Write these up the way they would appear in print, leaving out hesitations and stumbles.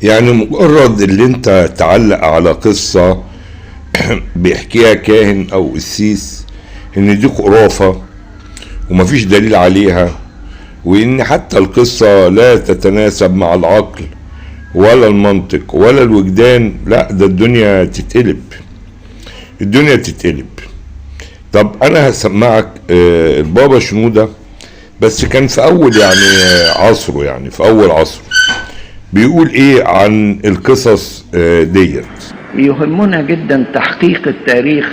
يعني مجرد اللي انت تعلق على قصة بيحكيها كاهن او قسيس ان دي خرافة ومفيش دليل عليها، وان حتى القصة لا تتناسب مع العقل ولا المنطق ولا الوجدان، لا ده الدنيا تتقلب، الدنيا تتقلب. طب انا هسمعك البابا شنودة، بس كان في اول يعني عصره، يعني في اول عصره بيقول ايه عن القصص ديت. يهمنا جدا تحقيق التاريخ،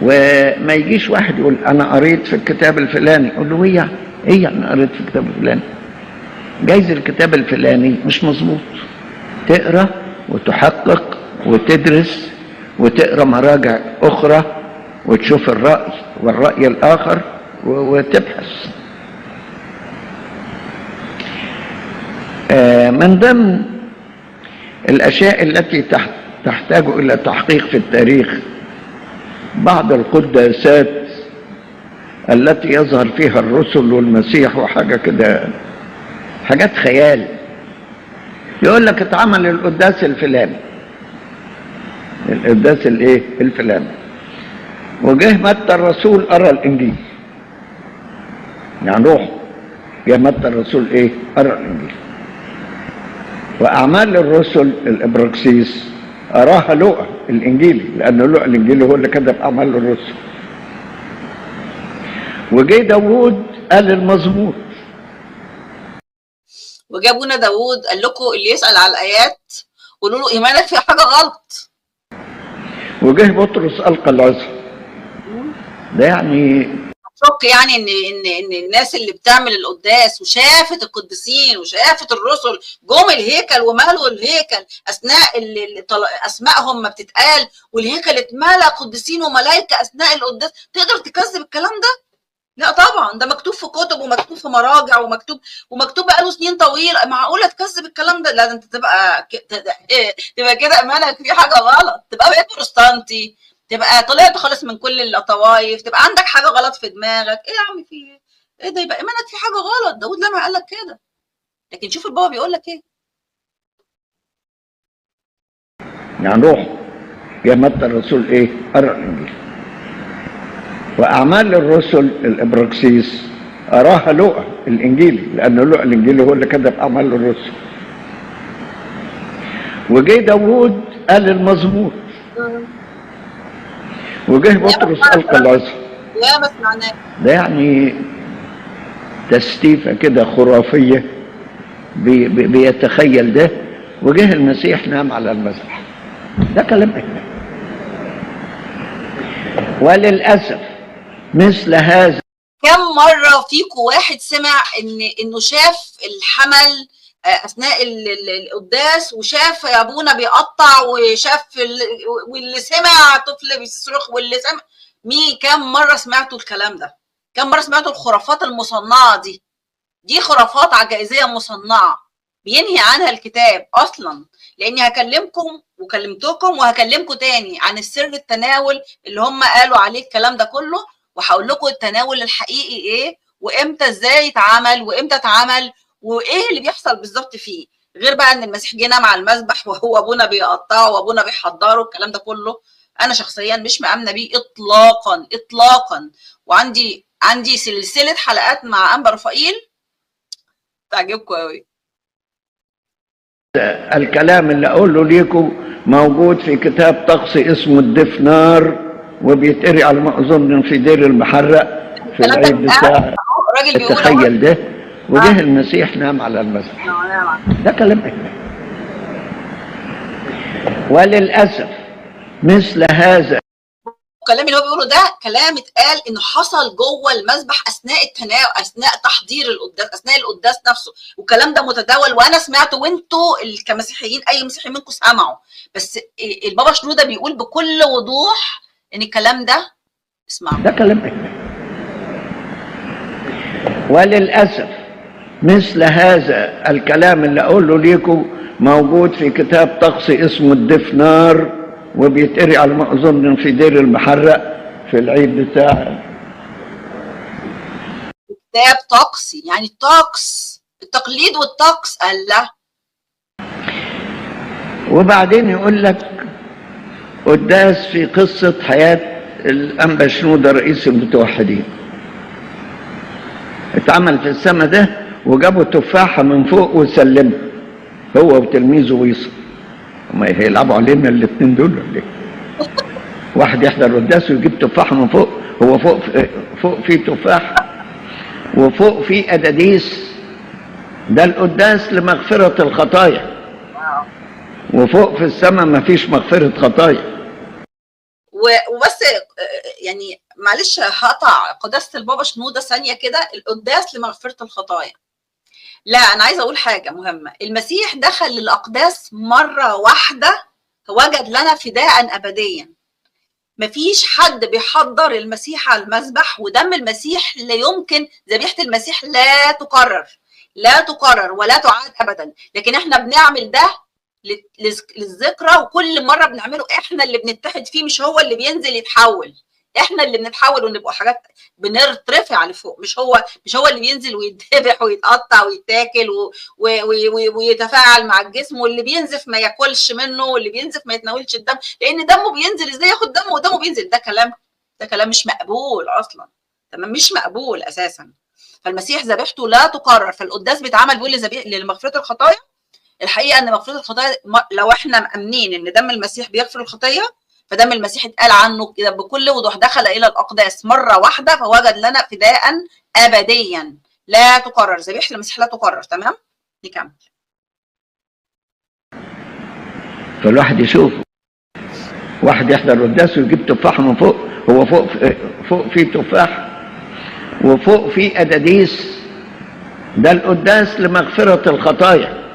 وما يجيش واحد يقول انا قريت في الكتاب الفلاني، اقول له ايه يعني قريت في الكتاب الفلاني؟ جايز الكتاب الفلاني مش مظبوط. تقرا وتحقق وتدرس وتقرا مراجع اخرى وتشوف الراي والراي الاخر وتبحث. من ضمن الاشياء التي تحتاج الى تحقيق في التاريخ بعض القداسات التي يظهر فيها الرسل والمسيح وحاجه كده، حاجات خيال. يقول لك اتعمل القداس الفلاني، القداس الفلاني، وجه متى الرسول قرا الانجيل. يعني روح جه متى الرسول قرا الانجيل. واعمال الرسل الابراكسيس اراها لوقا الانجيلي، لان لوقا الانجيلي هو اللي كتب اعمال الرسل. وجه داوود قال المزمور، وجابونا داوود قال لكم اللي يسأل على الآيات قولوا له إيمانك في حاجة غلط. وجه بطرس ألقى العصا. ده يعني شك يعني ان الناس اللي بتعمل القداس وشافت القديسين وشافت الرسل جم الهيكل ومالوا الهيكل اثناء اسمائهم ما بتتقال، والهيكل اتملى قديسين وملائكه اثناء القداس، تقدر تكذب الكلام ده؟ لا طبعا، ده مكتوب في كتب ومكتوب في مراجع ومكتوب بقاله سنين طويله. معقوله تكذب الكلام ده؟ لا، انت تبقى كده ايمانك في حاجه غلط، تبقى بقيت بروتستانتي، تبقى طلعت خالص من كل الطوائف، تبقى عندك حاجه غلط في دماغك. ايه يا عم في ايه ده؟ يبقى ايمانك في حاجه غلط. داود لما قال لك كده، لكن شوف البابا بيقول لك ايه. يعني روح يا متى الرسول قرا الانجيل. واعمال الرسل الابراكسيس اراها لوقا الانجيلي، لان لوقا الانجيلي هو اللي كتب اعمال الرسل. وجه داوود قال المزمور، وجه بطرس ألقى العصا. يا ما سمعناه. ده يعني تستيفة كده خرافية بيتخيل ده. وجه المسيح نام على المذبح. ده كلام إحنا. وللأسف مثل هذا. كم مرة فيكم واحد سمع إنه شاف الحمل اثناء القداس، وشاف يا ابونا بيقطع، وشاف واللي سمع طفل بيصرخ، واللي سمع كم مره سمعتوا الكلام ده؟ كم مره سمعتوا الخرافات المصنعه دي خرافات عجائزيه مصنعه بينهي عنها الكتاب اصلا. لاني هكلمكم وكلمتكم وهكلمكم تاني عن السر التناول اللي هم قالوا عليه الكلام ده كله، وهقول لكم التناول الحقيقي ايه، وامتى ازاي يتعمل، وامتى اتعمل، وايه اللي بيحصل بالظبط فيه. غير بقى ان المسيح جه نام على المذبح وهو ابونا بيقطعه وابونا بيحضره، الكلام ده كله انا شخصيا مش مآمنه بيه اطلاقا اطلاقا. وعندي سلسله حلقات مع انبا رفائيل تعجبكم قوي. الكلام اللي اقوله ليكم موجود في كتاب طقسي اسمه الدفنار، وبيتقري على ما اظن في دير المحرق في العيد بتاع التخيل ده. وجه المسيح نام على المذبح. ده كلام إحنا. وللأسف مثل هذا الكلام اللي هو بيقوله ده كلام اتقال انه حصل جوه المذبح اثناء التناول، اثناء تحضير القداس، اثناء القداس نفسه، والكلام ده متداول وانا سمعته، وانتوا كمسيحيين اي مسيحي منكم سمعوا. بس البابا شنودة بيقول بكل وضوح ان الكلام ده اسمعوا. ده كلام إحنا. وللأسف مثل هذا الكلام اللي اقوله ليكم موجود في كتاب طقسي اسمه الدفنار، وبيتقري على ما اظن في دير المحرق في العيد بتاع. كتاب طقسي يعني الطقس، التقليد والطقس. قال لا وبعدين يقول لك قداس في قصة حياة الأنبا شنودة رئيس المتوحدين، اتعمل في السماء ده وجابوا تفاحة من فوق وسلمها هو وتلميذه ويصل. هما هيلعبوا علينا الاثنين دول ولا ايه؟ واحد يحضر قداس ويجيب تفاحة من فوق، هو فوق فيه تفاح وفوق فيه أداديس، ده القداس لمغفرة الخطايا، وفوق في السماء مفيش مغفرة خطايا. وبس يعني معلش هقطع قداسة البابا شنودة ثانية كده، القداس لمغفرة الخطايا. لا أنا عايزة أقول حاجة مهمة، المسيح دخل للأقداس مرة واحدة وجد لنا فداء أبديا. مفيش حد بيحضر المسيح على المذبح، ودم المسيح لا يمكن، ذبيحة المسيح لا تكرر، لا تكرر ولا تعاد أبدا، لكن احنا بنعمل ده للذكرى، وكل مرة بنعمله احنا اللي بنتحد فيه، مش هو اللي بينزل يتحول، احنا اللي بنتحول ونبقى حاجات بنرتفع لفوق، مش هو اللي بينزل ويتذبح ويتقطع ويتاكل ويتفاعل مع الجسم، واللي بينزف ما ياكلش منه، واللي بينزف ما يتناولش الدم، لان دمه بينزل ازاي ياخد دمه ودمه بينزل؟ ده كلام مش مقبول اصلا، تمام، مش مقبول اساسا. فالمسيح ذبيحته لا تكرر، فالقداس بيتعمل بيقول لمغفرة الخطايا. الحقيقه ان مغفره الخطايا لو احنا مامنين ان دم المسيح بيغفر الخطيه، فدم المسيح اتقال عنه كده بكل وضوح، دخل الى الاقداس مره واحده فوجد لنا فداء ابديا لا تكرر، ذبيحه المسيح لا تكرر. تمام، نكمل. فالواحد يشوف واحد يحضر قداس ويجيب تفاحة من فوق، هو فوق فيه تفاح وفوق فيه أداديس، ده القداس لمغفرة الخطايا،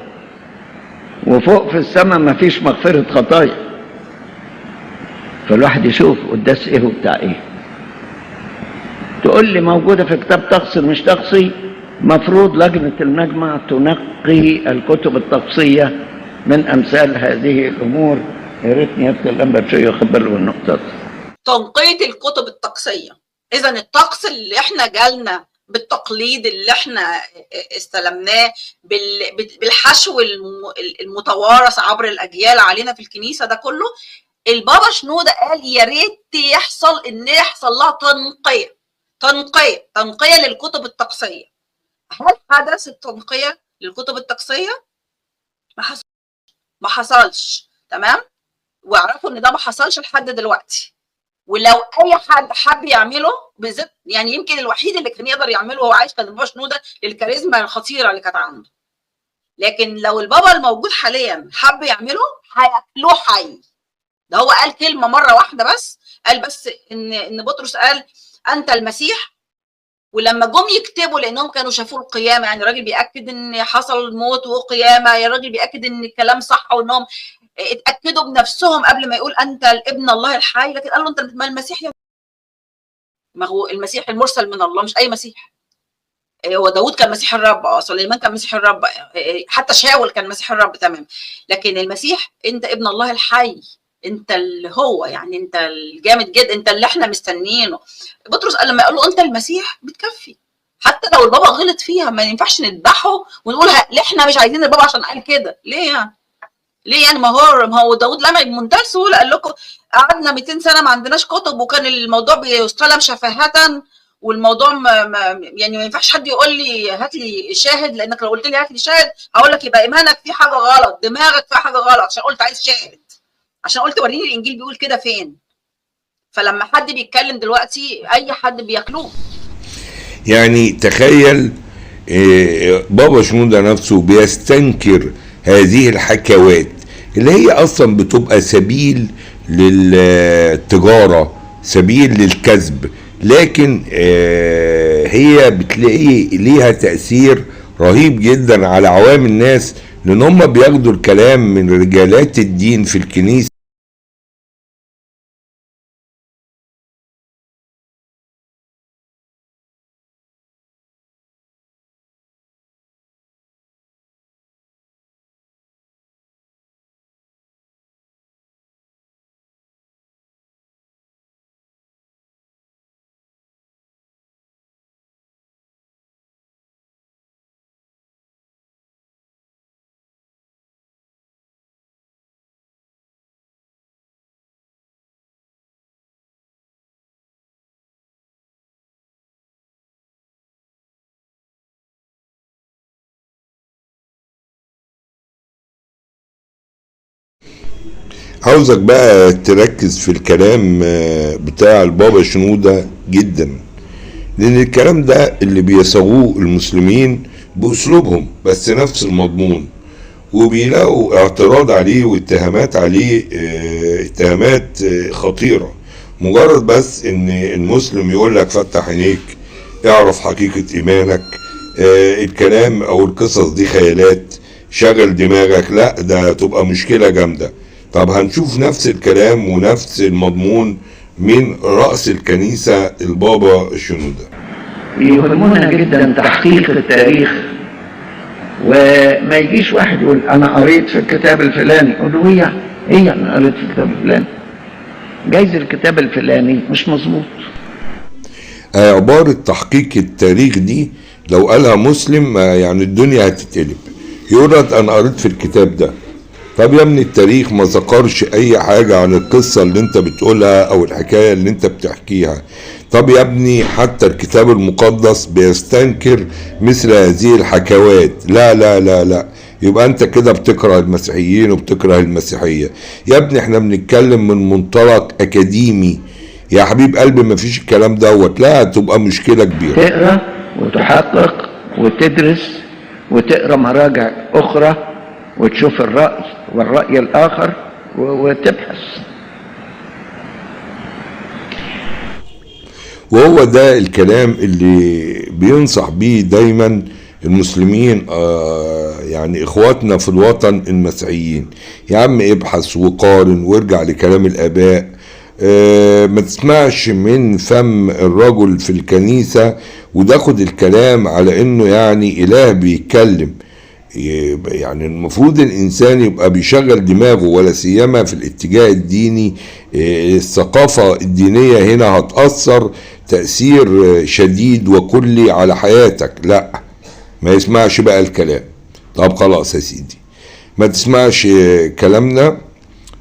وفوق في السماء مفيش مغفرة خطايا. فالواحد يشوف قداس ايه وبتاع ايه. تقول لي موجودة في كتاب طقسي مش طقسي، مفروض لجنة المجمع تنقي الكتب الطقسية من أمثال هذه الأمور. يا ريتني يا الأنبا بشوية ياخد باله من النقطة دي. تنقية الكتب الطقسية، إذا الطقس اللي احنا جالنا بالتقليد اللي احنا استلمناه بالحشو المتوارث عبر الأجيال علينا في الكنيسة، ده كله البابا شنودة قال يا ريت يحصل لها تنقية للكتب الطقسية. هل حدث التنقية للكتب الطقسية؟ ما حصلش. تمام، واعرفوا ان ده ما حصلش لحد دلوقتي، ولو اي حد حب يعمله بالذات، يعني يمكن الوحيد اللي كان يقدر يعمله وهو عايش كان البابا شنودة للكاريزما الخطيره اللي كانت عنده، لكن لو البابا الموجود حاليا حب يعمله هياكلوه حي. ده هو قال كلمه مره واحده بس، قال بس ان بطرس قال انت المسيح، ولما جم يكتبوا لانهم كانوا شافوا القيامه، يعني الراجل بياكد ان حصل موت وقيامه، يا راجل بياكد ان الكلام صح وانهم اتاكدوا بنفسهم قبل ما يقول انت الابن الله الحي، لكن قال له انت ما المسيح، ما هو المسيح المرسل من الله مش اي مسيح. هو داود كان مسيح الرب، سليمان كان مسيح الرب، حتى شاول كان مسيح الرب، تمام، لكن المسيح انت ابن الله الحي، انت اللي هو يعني انت الجامد جدا، انت اللي احنا مستنيينه. بطرس قال لما يقول له انت المسيح بتكفي، حتى لو البابا غلط فيها ما ينفعش نذبحه ونقول احنا مش عايزين البابا عشان قال كده، ليه يعني؟ ليه يعني؟ ما هو داود لما بمنتهى السهوله قال لكم قعدنا 200 سنه ما عندناش كتب، وكان الموضوع بيستلم شفاهه، والموضوع يعني ما ينفعش حد يقول لي هات لي شاهد، لانك لو قلت لي هات لي شاهد هقول لك يبقى ايمانك في حاجه غلط، دماغك في حاجه غلط، عشان قلت عايز شاهد، عشان قلت وريني الانجيل بيقول كده فين. فلما حد بيتكلم دلوقتي اي حد بياكلوه. يعني تخيل بابا شنودة نفسه بيستنكر هذه الحكوات اللي هي اصلا بتبقى سبيل للتجارة، سبيل للكذب، لكن هي بتلاقي ليها تأثير رهيب جدا على عوام الناس، لان هم بياخدوا الكلام من رجالات الدين في الكنيسة عاوزك بقى تركز في الكلام بتاع البابا شنودة جدا، لان الكلام ده اللي بيصاغوه المسلمين باسلوبهم بس نفس المضمون، وبيلاقوا اعتراض عليه واتهامات عليه، اتهامات خطيرة. مجرد بس ان المسلم يقول لك فتح عينيك، اعرف حقيقة ايمانك، الكلام او القصص دي خيالات، شغل دماغك، لا ده تبقى مشكلة جامدة. طب هنشوف نفس الكلام ونفس المضمون من رأس الكنيسة البابا شنودة. يهمنا جدا تحقيق التاريخ، وما يجيش واحد يقول انا قريت في الكتاب الفلاني، اقول له هي انا قريت في الكتاب الفلاني، جايز الكتاب الفلاني مش مظبوط. عبارة تحقيق التاريخ دي لو قالها مسلم يعني الدنيا هتتقلب. يقول انا قريت في الكتاب ده، طب يا ابني التاريخ ما ذكرش اي حاجة عن القصة اللي انت بتقولها او الحكاية اللي انت بتحكيها. طب يا ابني حتى الكتاب المقدس بيستنكر مثل هذه الحكاوات. لا لا لا لا، يبقى انت كده بتكره المسيحيين وبتكره المسيحية. يا ابني احنا بنتكلم من منطلق اكاديمي يا حبيب قلبي، مفيش الكلام دوت، لا تبقى مشكلة كبيرة. تقرا وتحقق وتدرس وتقرا مراجع اخرى وتشوف الرأي والرأي الآخر وتبحث. وهو ده الكلام اللي بينصح بيه دايما المسلمين، يعني اخواتنا في الوطن المسيحيين. يا عم ابحث وقارن وارجع لكلام الآباء، ما تسمعش من فم الرجل في الكنيسة وتاخد الكلام على انه يعني اله بيتكلم. يعني المفروض الانسان يبقى بيشغل دماغه، ولا سيما في الاتجاه الديني. الثقافة الدينية هنا هتأثر تأثير شديد وكلي على حياتك. لا ما يسمعش بقى الكلام. طب خلاص يا سيدي ما تسمعش كلامنا،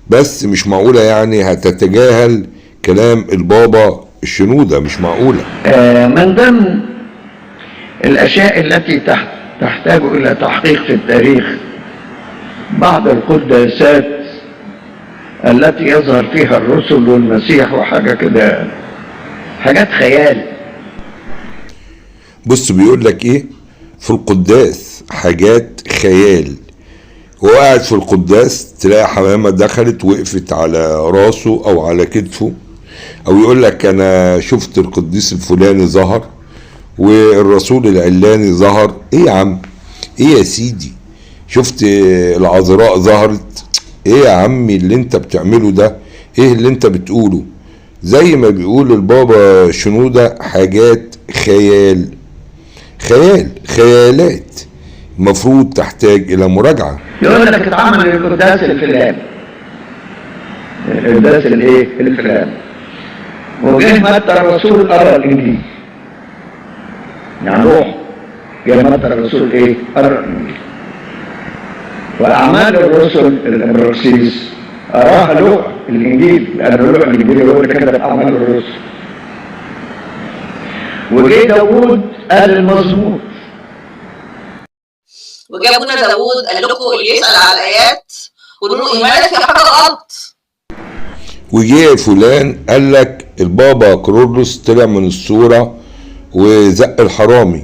بس مش معقولة يعني هتتجاهل كلام البابا الشنودة، مش معقولة. من ضمن الأشياء التي تحتاج إلى تحقيق في التاريخ بعض القداسات التي يظهر فيها الرسل والمسيح وحاجة كده، حاجات خيال. بص بيقول لك ايه في القداس، حاجات خيال. وقاعد في القداس تلاقي حمامة دخلت وقفت على راسه او على كتفه، او يقول لك انا شفت القديس الفلاني ظهر والرسول العلاني ظهر. ايه يا عم، ايه يا سيدي، شفت العذراء ظهرت. ايه يا عمي اللي انت بتعمله ده، ايه اللي انت بتقوله؟ زي ما بيقول البابا شنودة حاجات خيال، خيالات المفروض تحتاج الى مراجعة. يقول لك اتعمل القداس الفلاني، القداس الايه الفلاني، وجه متى الرسول قرأ الانجيل، يعني روح جه متى الرسول ايه قرأ الانجيل، واعمال الرسل الابراكسيس اراها لوح الانجيل، لان لوح الانجيل هو اللي كتب اعمال الرسل. وجه داوود قال المزمور، وجابونا داوود قال لكم اللي يسأل على الآيات قولوا له إيمانك في حاجة غلط. وجه فلان قال لك البابا كرولوس طلع من الصورة وزق الحرامي.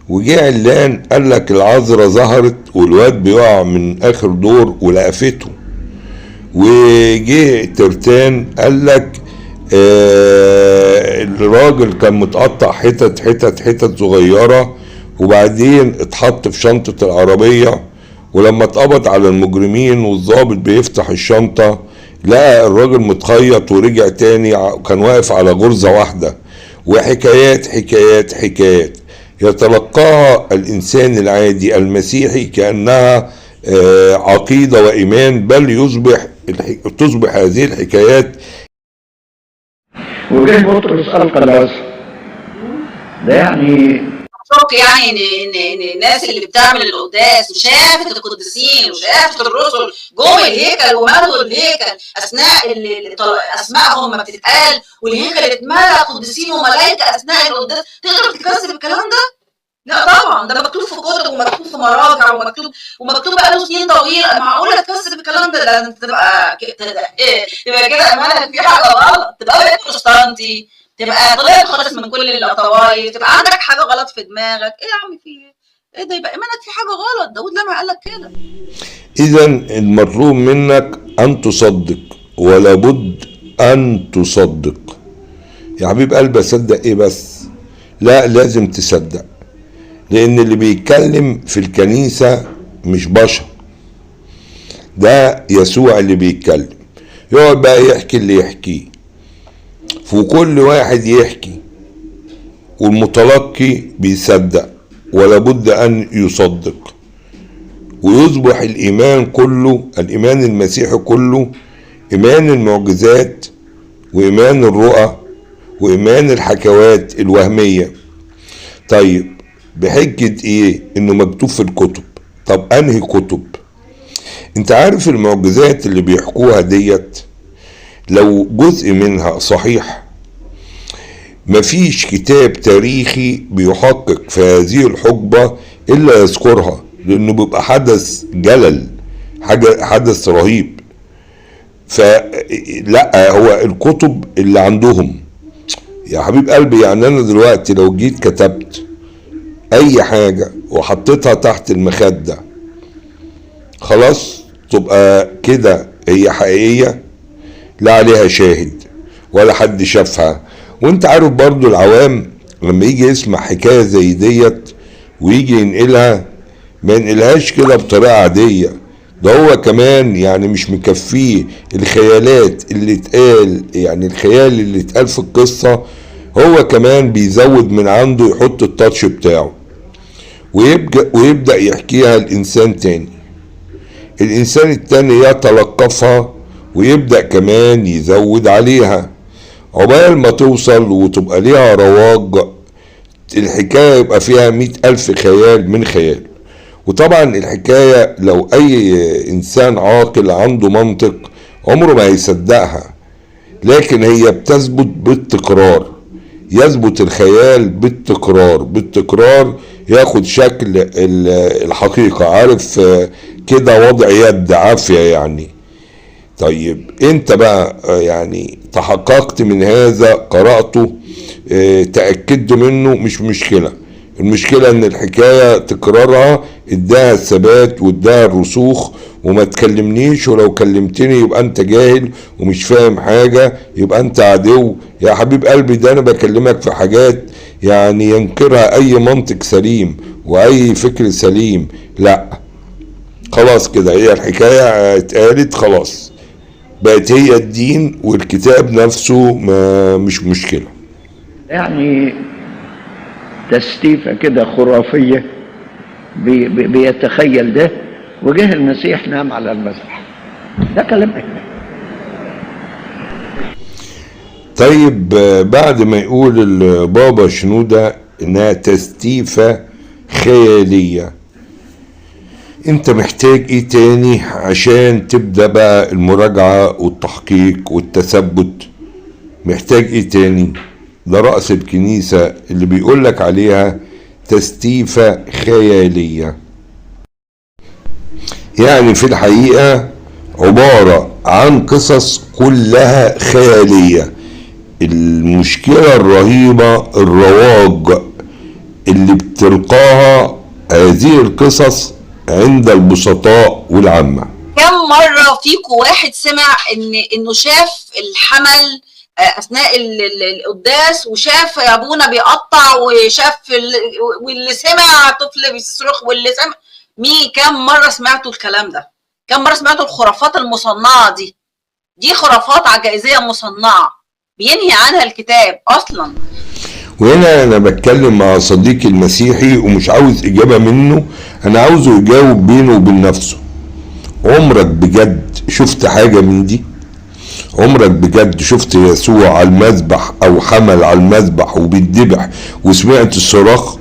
وجه علان قال لك العذراء ظهرت والواد بيقع من اخر دور ولقفته. وجه ترتان قال لك الراجل كان متقطع حتت صغيرة، وبعدين اتحط في شنطة العربية، ولما اتقبض على المجرمين والضابط بيفتح الشنطة لقى الراجل متخيط ورجع تاني، كان واقف على غرزة واحدة. وحكايات حكايات حكايات يتلقاها الإنسان العادي المسيحي كأنها عقيدة وإيمان، بل تصبح هذه الحكايات. وجه بطرس القلاص ده يعني ان الناس اللي بتعمل القداس وشافت القديسين وشافت الرسل جوه الهيكل وملوا الهيكل اثناء اسمائهم ما بتتقال، والهيكل اتملى قديسين وملائكه اثناء القداس، تقدر تكذب الكلام ده؟ لا طبعا، ده مكتوب في كتب ومكتوب في مراجع ومكتوب بقاله سنين طويله. معقوله تكذب الكلام ده؟ ده انت تبقى تبقى كده ايمانك في حاجه غلط، تبقى بقيت بروتستانتي، تبقى طلعت خالص من كل الطوائف، تبقى عندك حاجه غلط في دماغك. ايه يا عم في ايه ده؟ يبقى ايمانك في حاجه غلط. داود لما قال لك كده. اذا المطلوب منك ان تصدق، ولا بد ان تصدق. يا حبيب قلبي اصدق ايه بس؟ لا، لازم تصدق، لان اللي بيتكلم في الكنيسة مش بشر، ده يسوع اللي بيتكلم. يقعد بقى يحكي اللي يحكيه، وكل واحد يحكي والمتلقي بيصدق، ولا بد ان يصدق، ويصبح الايمان كله، الايمان المسيحي كله، ايمان المعجزات وايمان الرؤى وايمان الحكوات الوهمية. طيب بحجة ايه؟ انه مكتوب في الكتب. طب انهي كتب؟ انت عارف المعجزات اللي بيحكوها ديت لو جزء منها صحيح، مفيش كتاب تاريخي بيحقق في هذه الحقبة الا يذكرها، لانه بيبقى حدث جلل، حدث رهيب. فلا، هو الكتب اللي عندهم يا حبيب قلبي. يعني انا دلوقتي لو جيت كتبت اي حاجة وحطيتها تحت المخدة، خلاص تبقى كده هي حقيقية؟ لا عليها شاهد ولا حد شافها. وانت عارف برضو العوام لما يجي يسمع حكاية زي ديت ويجي ينقلها، ما ينقلهاش كده بطريقة عادية، ده هو كمان يعني مش مكفيه الخيالات اللي اتقال، يعني الخيال اللي اتقال في القصة هو كمان بيزود من عنده، يحط التاتش بتاعه، ويبدأ يحكيها الإنسان تاني. الإنسان التاني يتلقفها ويبدأ كمان يزود عليها، عقبال ما توصل وتبقى ليها رواج. الحكاية يبقى فيها 100,000 خيال من خيال. وطبعا الحكاية لو أي إنسان عاقل عنده منطق عمره ما هيصدقها، لكن هي بتثبت بالتكرار. يثبت الخيال بالتكرار ياخد شكل الحقيقة. عارف كده، وضع يد عافية يعني. طيب انت بقى يعني تحققت من هذا، قرأته، تأكدت منه، مش مشكلة. المشكلة ان الحكاية تكرارها اداها الثبات واداها الرسوخ. وما تكلمنيش، ولو كلمتني يبقى انت جاهل ومش فاهم حاجة، يبقى انت عدو. يا حبيب قلبي ده انا بكلمك في حاجات يعني ينكرها اي منطق سليم واي فكر سليم. لا خلاص كده، هي الحكاية اتقالت خلاص، بقت هي الدين، والكتاب نفسه ما مش مشكلة. يعني تستيفة كده خرافية بيتخيل ده، وجه المسيح نام على المذبح. ده كلام احنا. طيب بعد ما يقول البابا شنودة انها تستيفة خيالية، انت محتاج ايه تاني عشان تبدأ بقى المراجعة والتحقيق والتثبت؟ محتاج ايه تاني؟ ده رأس الكنيسة اللي بيقولك عليها تستيفة خيالية. يعني في الحقيقة عبارة عن قصص كلها خيالية. المشكلة الرهيبة الرواج اللي بتلقاها هذه القصص عند البسطاء والعامة. كم مرة فيكم واحد سمع انه شاف الحمل اثناء القداس، وشاف ابونا بيقطع، وشاف واللي سمع طفل بيصرخ، واللي سمع كم مرة سمعتوا الكلام ده؟ كم مرة سمعتوا الخرافات المصنعة دي خرافات عجائزية مصنعة بينهي عنها الكتاب اصلا. وهنا انا بتكلم مع صديقي المسيحي ومش عاوز اجابة منه، انا عاوزه يجاوب بينه وبين نفسه. عمرك بجد شفت حاجة من دي؟ عمرك بجد شفت يسوع على المذبح او حمل على المذبح وبيتذبح وسمعت الصراخ؟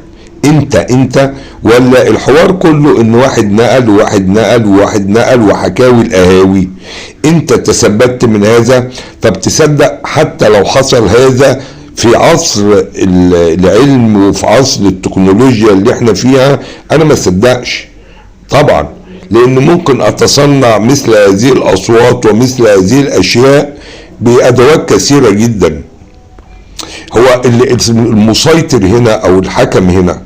انت ولا الحوار كله ان واحد نقل وواحد نقل وواحد نقل وحكاوي القهاوي؟ انت تثبت من هذا؟ طب تصدق حتى لو حصل هذا في عصر العلم وفي عصر التكنولوجيا اللي احنا فيها، انا ما صدقش طبعا، لان ممكن اتصنع مثل هذه الاصوات ومثل هذه الاشياء بادوات كثيرة جدا. هو المسيطر هنا او الحكم هنا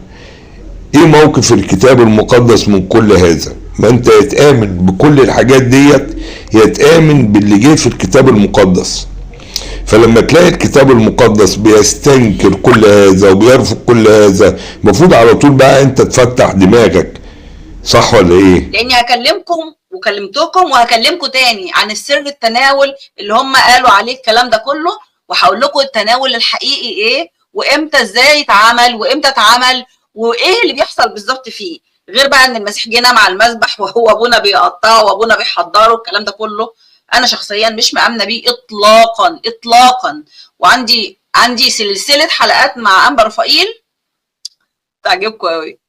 ايه موقف الكتاب المقدس من كل هذا؟ ما انت يتآمن بكل الحاجات ديت، يتآمن باللي جه في الكتاب المقدس. فلما تلاقي الكتاب المقدس بيستنكر كل هذا وبيرفض كل هذا، المفروض على طول بقى انت تفتح دماغك، صح ولا ايه؟ لاني هكلمكم وكلمتكم وهكلمكم تاني عن السر التناول اللي هم قالوا عليه الكلام ده كله، وهقول لكم التناول الحقيقي ايه، وامتى ازاي يتعمل، وامتى اتعمل، وايه اللي بيحصل بالظبط فيه. غير بقى ان المسيح جه نام على المذبح وهو ابونا بيقطعه وابونا بيحضره، الكلام ده كله انا شخصيا مش مآمنه بيه اطلاقا اطلاقا. وعندي سلسله حلقات مع انبا رفائيل تعجبكم قوي.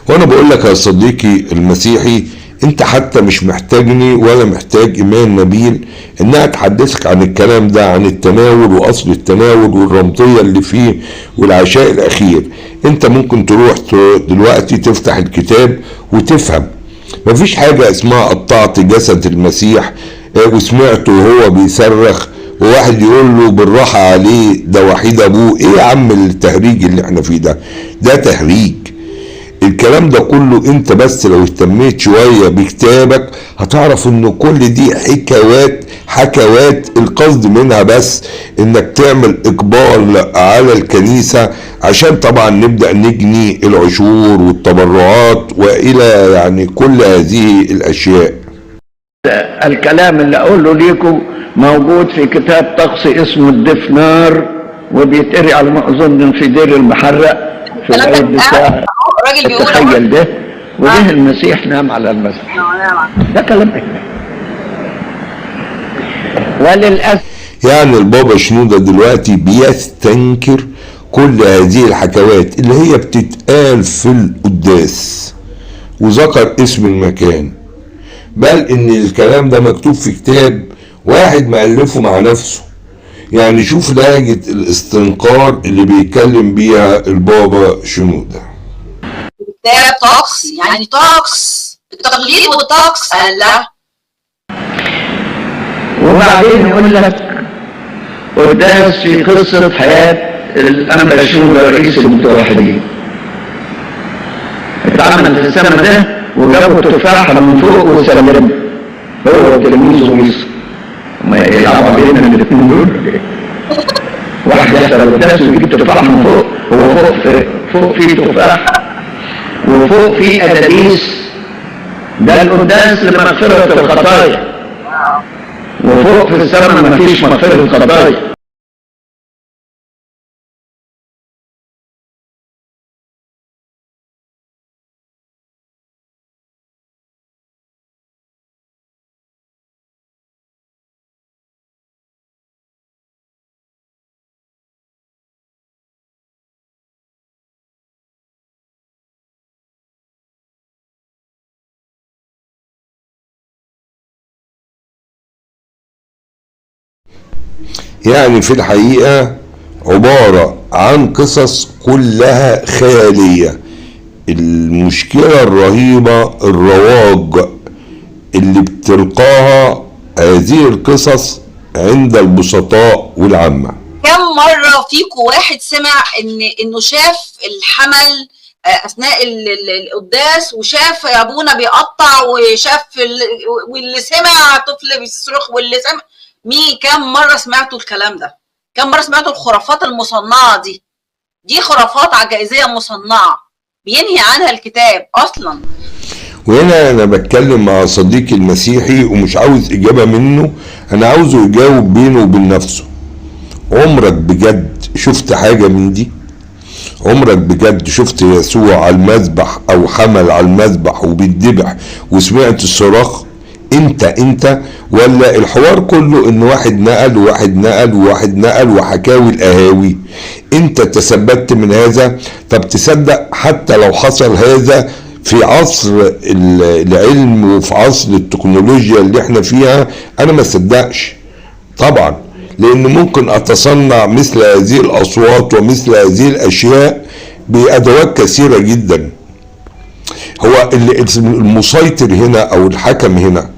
وانا بقول لك يا صديقي المسيحي، انت حتى مش محتاجني ولا محتاج ايمان نبيل انها تحدثك عن الكلام ده، عن التناول واصل التناول والرمزية اللي فيه والعشاء الاخير. انت ممكن تروح دلوقتي تفتح الكتاب وتفهم. مفيش حاجة اسمها قطعت جسد المسيح وسمعته وهو بيصرخ وواحد يقول له بالراحة عليه ده وحيد ابوه. ايه يا عم التهريج اللي احنا فيه ده؟ ده تهريج. الكلام ده كله انت بس لو اهتميت شوية بكتابك هتعرف ان كل دي حكوات القصد منها بس انك تعمل اقبال على الكنيسة، عشان طبعا نبدأ نجني العشور والتبرعات والى يعني كل هذه الاشياء. الكلام اللي اقوله ليكم موجود في كتاب طقس اسمه الدفنار، وبيتقري على ما اظن في دير المحرق في العيد بتاع الراجل بيقول تخيل ده، وجه المسيح نام على المسبح. ده كلام ايه؟ وللاسف يعني البابا شنودة دلوقتي بيستنكر كل هذه الحكوات اللي هي بتتقال في القداس، وذكر اسم المكان، بل ان الكلام ده مكتوب في كتاب واحد مألفه مع نفسه. يعني شوف لهجة الاستنكار اللي بيتكلم بيها البابا شنودة. كتاب طقس، يعني طقس التقليد والطقس. لا وبعدين يقول لك قداس في قصة حياة الأنبا شنودة رئيس المتوحدين، اتعمل في السنة ده وجابوا تفاحة من فوق وسلموا هو وتلميذه ميسر. ما يلعبوا علينا الاثنين دول، واحد يحصل القداس ويجيب تفاحة من فوق، هو فوق فيه تفاح وفوق فيه أدابيس. ده القداس لمغفرة الخطايا، وفوق في السماء ما فيش مغفرة الخطايا. يعني في الحقيقة عبارة عن قصص كلها خيالية. المشكلة الرهيبة الرواج اللي بتلقاها هذه القصص عند البسطاء والعامة. كم مرة فيكم واحد سمع انه شاف الحمل اثناء القداس، وشاف ابونا بيقطع، وشاف واللي سمع طفل بيصرخ، واللي سمع كم مرة سمعتوا الكلام ده؟ كم مرة سمعتوا الخرافات المصنعة دي خرافات عجائزية مصنعة بينهي عنها الكتاب اصلا. وهنا انا بتكلم مع صديقي المسيحي ومش عاوز اجابة منه، انا عاوزه يجاوب بينه وبين نفسه. عمرك بجد شفت حاجة من دي؟ عمرك بجد شفت يسوع على المذبح او حمل على المذبح وبيتذبح وسمعت الصراخ؟ انت ولا الحوار كله ان واحد نقل وواحد نقل وواحد نقل وحكاوي القهاوي؟ انت تثبت من هذا؟ طب تصدق حتى لو حصل هذا في عصر العلم وفي عصر التكنولوجيا اللي احنا فيها؟ انا ما صدقش طبعا، لان ممكن اتصنع مثل هذه الاصوات ومثل هذه الاشياء بادوات كثيرة جدا. هو المسيطر هنا او الحكم هنا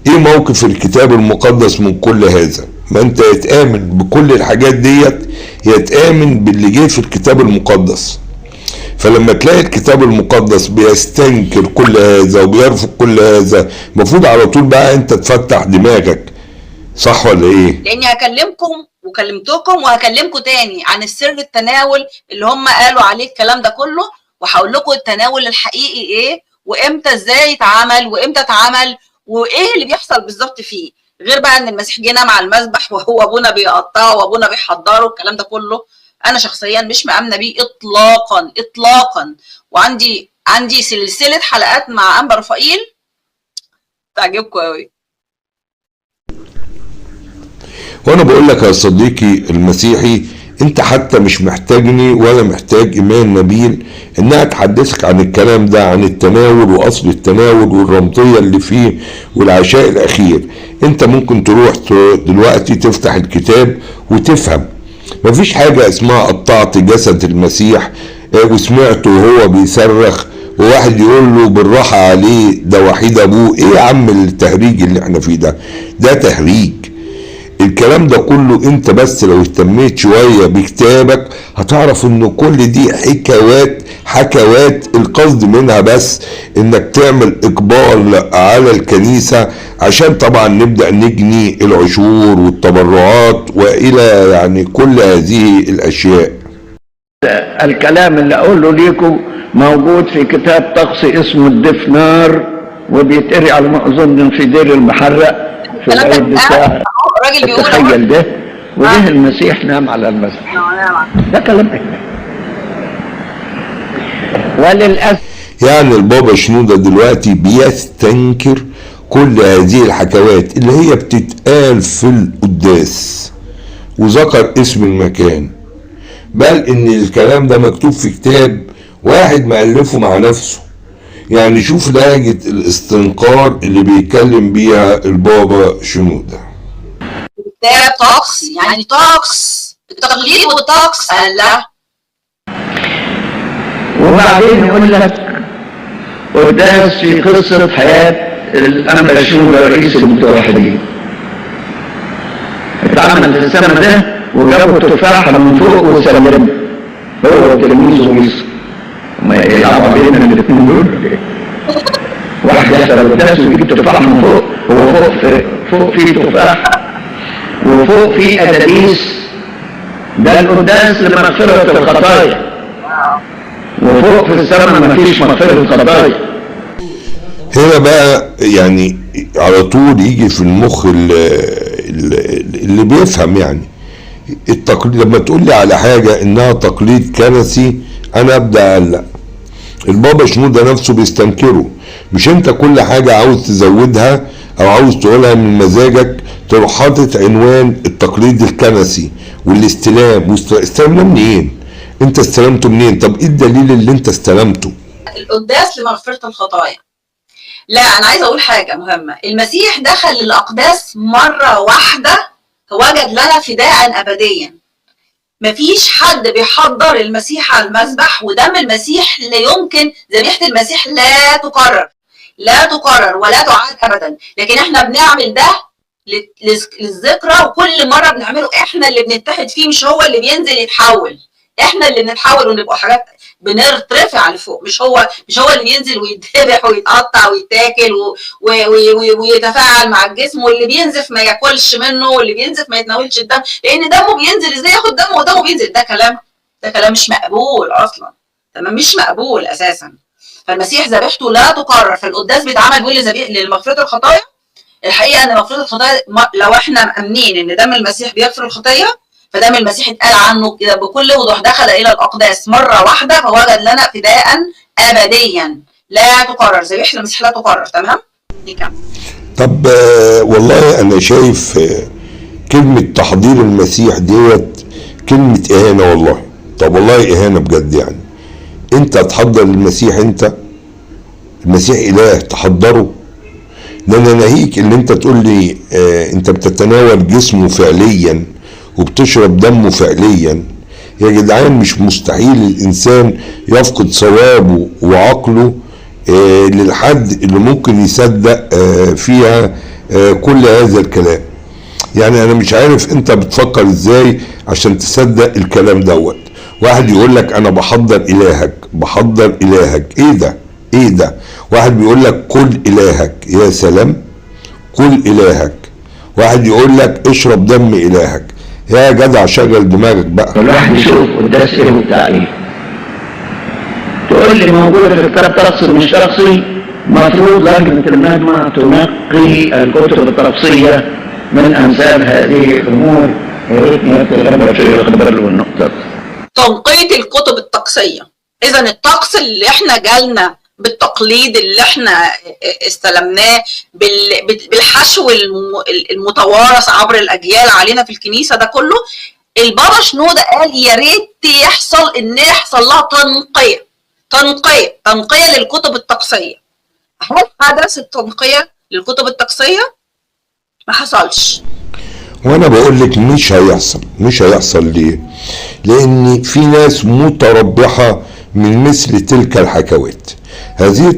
ايه موقف الكتاب المقدس من كل هذا؟ ما انت يتآمن بكل الحاجات ديت، يتآمن باللي جه في الكتاب المقدس. فلما تلاقي الكتاب المقدس بيستنكر كل هذا وبيرفض كل هذا، المفروض على طول بقى انت تفتح دماغك، صح ولا ايه؟ لاني هكلمكم وكلمتكم وهكلمكم تاني عن السر التناول اللي هم قالوا عليه الكلام ده كله، وهقول لكم التناول الحقيقي ايه، وامتى ازاي يتعمل، وامتى اتعمل، وايه اللي بيحصل بالظبط فيه. غير بقى ان المسيح جه نام على المذبح وهو ابونا بيقطعه وابونا بيحضره، الكلام ده كله انا شخصيا مش مآمنه بيه اطلاقا اطلاقا. وعندي سلسله حلقات مع انبا رفائيل تعجبكم قوي. وانا بقول لك يا صديقي المسيحي، انت حتى مش محتاجني ولا محتاج ايمان نبيل انها تحدثك عن الكلام ده، عن التناول واصل التناول والرمزية اللي فيه والعشاء الاخير. انت ممكن تروح دلوقتي تفتح الكتاب وتفهم. مفيش حاجة اسمها قطعت جسد المسيح وسمعته وهو بيصرخ وواحد يقول له بالراحة عليه ده وحيد ابوه. ايه يا عم التهريج اللي احنا فيه ده؟ ده تهريج. الكلام ده كله انت بس لو اهتميت شوية بكتابك هتعرف ان كل دي حكوات القصد منها بس انك تعمل اقبال على الكنيسة، عشان طبعا نبدأ نجني العشور والتبرعات والى يعني كل هذه الاشياء. الكلام اللي اقوله ليكم موجود في كتاب طقس اسمه الدفنار، وبيتقري على ما اظن في دير المحرق في العيد بتاع الراجل بيقول تخيل ده، وجه المسيح نام على المسبح. ده كلام وللاسف يعني البابا شنودة دلوقتي بيستنكر كل هذه الحكوات اللي هي بتتقال في القداس، وذكر اسم المكان، بل ان الكلام ده مكتوب في كتاب واحد مألفه مع نفسه. يعني شوف لهجة الاستنكار اللي بيتكلم بيها البابا شنودة. كتاب طقس، يعني طقس التقليد والطقس. لا وبعدين يقول لك قداس في قصة حياة الأنبا شنودة رئيس المتوحدين. اتعمل في السنة ده وجابوا تفاحة من فوق وسلموا هو وتلميذه ويصر. ما يلعبوا علينا الاثنين دول. واحد يسأل قداس ويجيب تفاحة من فوق، هو فوق فيه تفاح وفوق فيه أدابيس. ده القداس لمغفرة الخطايا، وفوق في السماء ما فيش مغفرة الخطايا. هنا بقى يعني على طول يجي في المخ اللي بيفهم يعني التقليد. لما تقول لي على حاجة انها تقليد كنسي انا ابدأ اقلق. البابا شنودة نفسه بيستنكره. مش انت كل حاجة عاوز تزودها او عاوز تقولها من مزاجك تروح حاطط عنوان التقليد الكنسي والاستلام. استلمنا منين؟ انت استلمته منين؟ طب ايه الدليل اللي انت استلمته؟ القداس لمغفرة الخطايا. لا انا عايزه اقول حاجه مهمه. المسيح دخل الاقداس مره واحده فوجد لنا فداء ابديا. مفيش حد بيحضر المسيح على المذبح، ودم المسيح لا يمكن، ذبيحه المسيح لا تكرر ولا تعاد ابدا. لكن احنا بنعمل ده للذكرى، وكل مره بنعمله احنا اللي بنتحد فيه، مش هو اللي بينزل يتحول. احنا اللي بنتحول ونبقى حاجات بنرتفع لفوق، مش هو اللي بينزل ويتذبح ويتقطع ويتاكل ويتفاعل مع الجسم، واللي بينزف ما ياكلش منه، واللي بينزف ما يتناولش الدم، لان دمه بينزل. ازاي ياخد دمه ودمه بينزل؟ ده كلام مش مقبول اصلا، تمام؟ مش مقبول اساسا. فالمسيح ذبيحته لا تكرر. فالقداس بيتعمل بيقول لمغفرة الخطايا. الحقيقه ان مغفرة الخطايا لو احنا مأمنين ان دم المسيح بيغفر الخطيه، فدم المسيح اتقال عنه كده بكل وضوح. دخل الى الاقداس مره واحده فوجد لنا فداء ابديا لا تكرر. ذبيحه المسيح لا تكرر. تمام؟ نكمل. طب والله انا شايف كلمه تحضير المسيح ديت كلمه اهانه والله. طب والله اهانه بجد. يعني انت تحضر المسيح؟ انت المسيح اله تحضره؟ ده انا ناهيك اللي انت تقول لي انت بتتناول جسمه فعليا وبتشرب دمه فعليا. يا جدعان مش مستحيل الانسان يفقد صوابه وعقله للحد اللي ممكن يصدق فيها كل هذا الكلام. يعني انا مش عارف انت بتفكر ازاي عشان تصدق الكلام دوت. واحد يقول لك انا بحضر الهك، ايه ده؟ واحد بيقول لك كل الهك، يا سلام، كل الهك. واحد يقول لك اشرب دم الهك. يا جدع شغل دماغك بقى. الواحد يشوف قداس ايه وبتاع ايه. تقول لي موجوده في الكتاب ترقصي مش ترقصي؟ مفروض لجنه المجمع تنقي الكتب الترقصيه من امثال هذه الامور. يا ريتني اخد النقطه. تنقية الكتب الطقسية. إذا الطقس اللي إحنا جالنا بالتقليد اللي إحنا استلمناه بالحشو المتوارث عبر الأجيال علينا في الكنيسة ده كله، البابا شنودة قال يا ريت يحصل لها تنقية للكتب الطقسية. هل حدث التنقية للكتب الطقسية؟ ما حصلش. وانا بقول لك مش هيحصل ليه؟ لان في ناس متربحة من مثل تلك الحكوات. هذه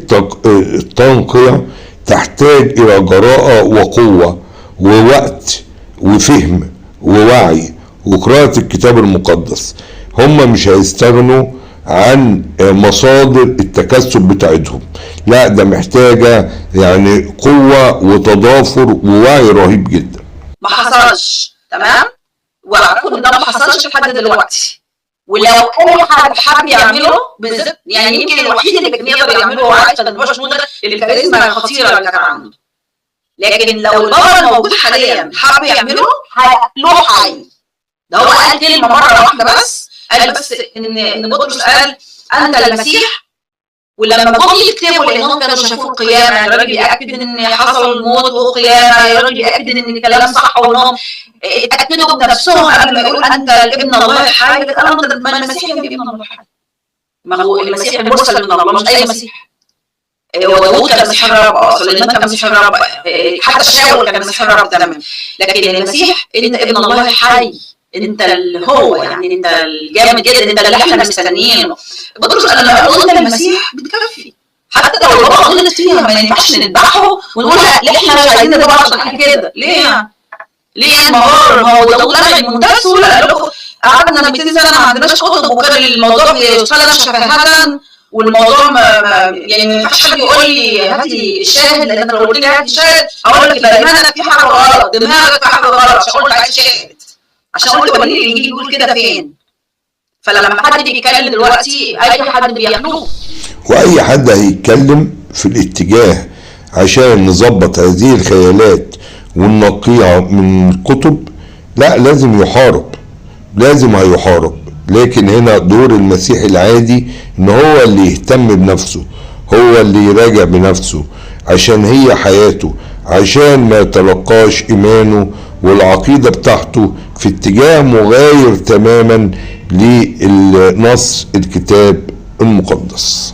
التنقية تحتاج الى جراءة وقوة ووقت وفهم ووعي وقراءة الكتاب المقدس. هم مش هيستغنوا عن مصادر التكسب بتاعتهم، لا ده محتاجة يعني قوة وتضافر ووعي رهيب جدا. ما حصلش، تمام؟ واعرفوا ان ده ما حصلش لحد دلوقتي. ولو اي حد حب يعمله بالذات، يعني يمكن الوحيد اللي كان يقدر يعمله هو عايش البابا شنودة للكاريزما الخطيره اللي كان عنده. لكن لو البابا الموجود حاليا حب يعمله هياكلوه حي. ده هو قال كلمه مره واحده بس، قال بس ان بطرس قال انت المسيح. ولما جم يكتبوا لانهم كانوا شافوا القيامه، الراجل بيأكد ان حصل الموت وقيامه، الراجل بيأكد ان الكلام صح، وانهم اتأكدوا بنفسهم قبل ما يقولوا انت ابن الله الحي. لكن ما المسيح ابن الله الحي، ما هو المسيح المرسل من الله، مش اي مسيح. وداوود كان مسيح الرب، سليمان كان مسيح الرب، حتى شاول كان مسيح الرب، تمام. لكن المسيح انت ابن الله الحي، انت اللي هو يعني انت الجامد جدا، انت اللي احنا مستنيينه. بطرس قال لما قلنا المسيح بتكفي، حتى لو البابا غلط فيها ما ينفعش نذبحه ونقول لا احنا مش عايزين نذبحه عشان كده. ليه؟ ما هو داوود قال بمنتهى السهوله، قال لكم قعدنا 200 سنه ما عندناش كتب وكان الموضوع بيشتغل شفاهه، والموضوع يعني ما ينفعش حد يقول لي هاتي الشاهد، لان انت لو قلت لي هاتي الشاهد هقول لك دماغك في حاجه غلط، دماغك في حاجه غلط، عشان اقول لك عايز شاهد، عشان قلت وليه الانجيل يقول كده فين. فلما حد بيتكلم دلوقتي اي حد بيعمله، واي حد هيتكلم في الاتجاه عشان نظبط هذه الخيالات وننقيها من الكتب، لا لازم يحارب، لازم هيحارب. لكن هنا دور المسيح العادي ان هو اللي يهتم بنفسه، هو اللي يراجع بنفسه، عشان هي حياته، عشان ما يتلقاش ايمانه والعقيدة بتاعته في اتجاه مغاير تماما لنص الكتاب المقدس.